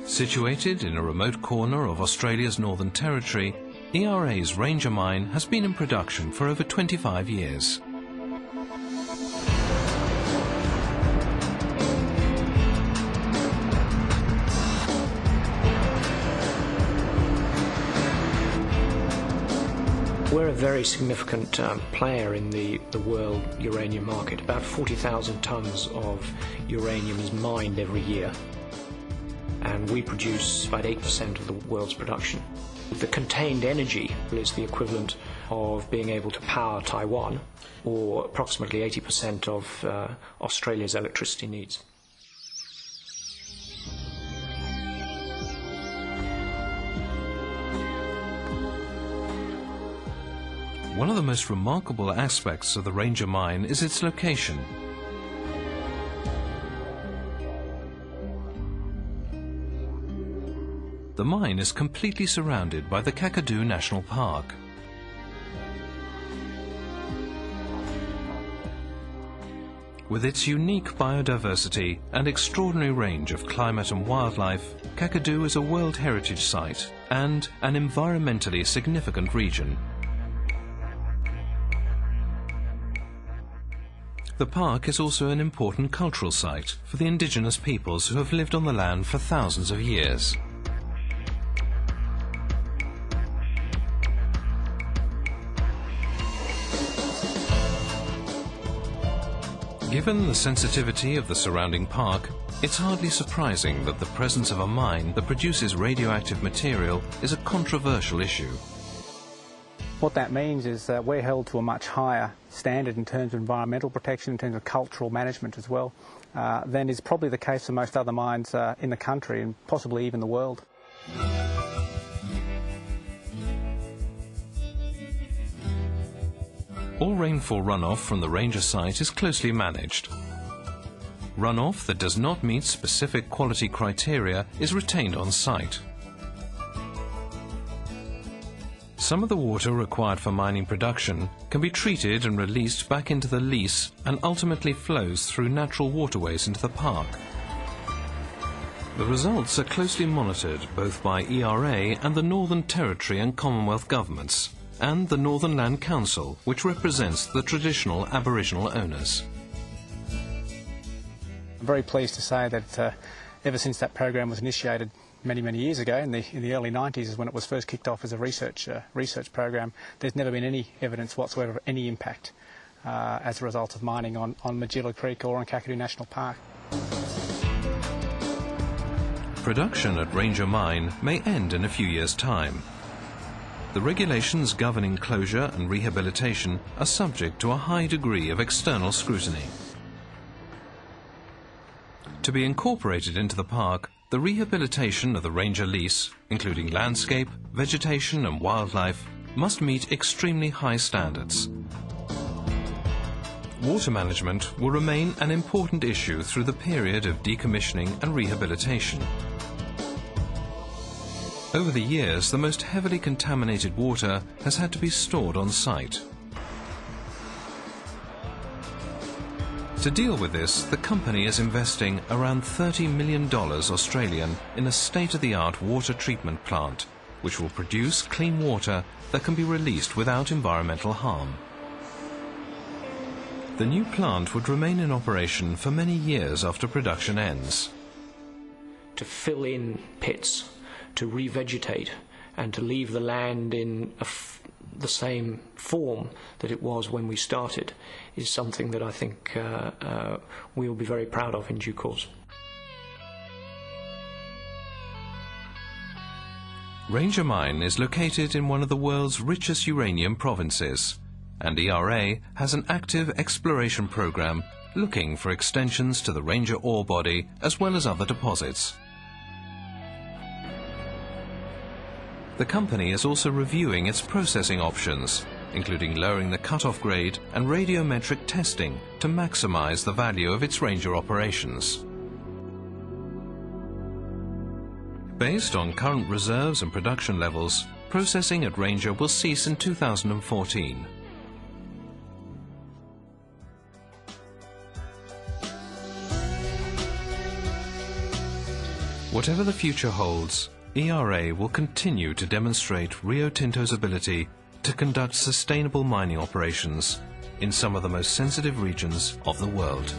Situated in a remote corner of Australia's Northern Territory, ERA's Ranger mine has been in production for over 25 years. We're a very significant player in the world uranium market. About 40,000 tonnes of uranium is mined every year, and we produce about 8% of the world's production. The contained energy is the equivalent of being able to power Taiwan, or approximately 80% of Australia's electricity needs. One of the most remarkable aspects of the Ranger mine is its location. The mine is completely surrounded by the Kakadu National Park. With its unique biodiversity and extraordinary range of climate and wildlife, Kakadu is a World Heritage Site and an environmentally significant region. The park is also an important cultural site for the indigenous peoples who have lived on the land for thousands of years. Given the sensitivity of the surrounding park, it's hardly surprising that the presence of a mine that produces radioactive material is a controversial issue. What that means is that we're held to a much higher standard in terms of environmental protection, in terms of cultural management as well, than is probably the case for most other mines in the country and possibly even the world. All rainfall runoff from the Ranger site is closely managed. Runoff that does not meet specific quality criteria is retained on site. Some of the water required for mining production can be treated and released back into the lease and ultimately flows through natural waterways into the park. The results are closely monitored both by ERA and the Northern Territory and Commonwealth governments, and the Northern Land Council, which represents the traditional Aboriginal owners. I'm very pleased to say that ever since that program was initiated many years ago, in the early 90s is when it was first kicked off as a research program, there's never been any evidence whatsoever of any impact as a result of mining on Magilla Creek or on Kakadu National Park. Production at Ranger Mine may end in a few years' time. The regulations governing closure and rehabilitation are subject to a high degree of external scrutiny. To be incorporated into the park, the rehabilitation of the Ranger lease, including landscape, vegetation and wildlife, must meet extremely high standards. Water management will remain an important issue through the period of decommissioning and rehabilitation. Over the years, the most heavily contaminated water has had to be stored on site. To deal with this, the company is investing around $30 million Australian in a state-of-the-art water treatment plant, which will produce clean water that can be released without environmental harm. The new plant would remain in operation for many years after production ends. To fill in pits, to revegetate, and to leave the land in the same form that it was when we started is something that I think we'll be very proud of in due course. Ranger Mine is located in one of the world's richest uranium provinces, and ERA has an active exploration program looking for extensions to the Ranger ore body as well as other deposits. The company is also reviewing its processing options, including lowering the cut-off grade and radiometric testing to maximize the value of its Ranger operations. Based on current reserves and production levels, processing at Ranger will cease in 2014. Whatever the future holds, ERA will continue to demonstrate Rio Tinto's ability to conduct sustainable mining operations in some of the most sensitive regions of the world.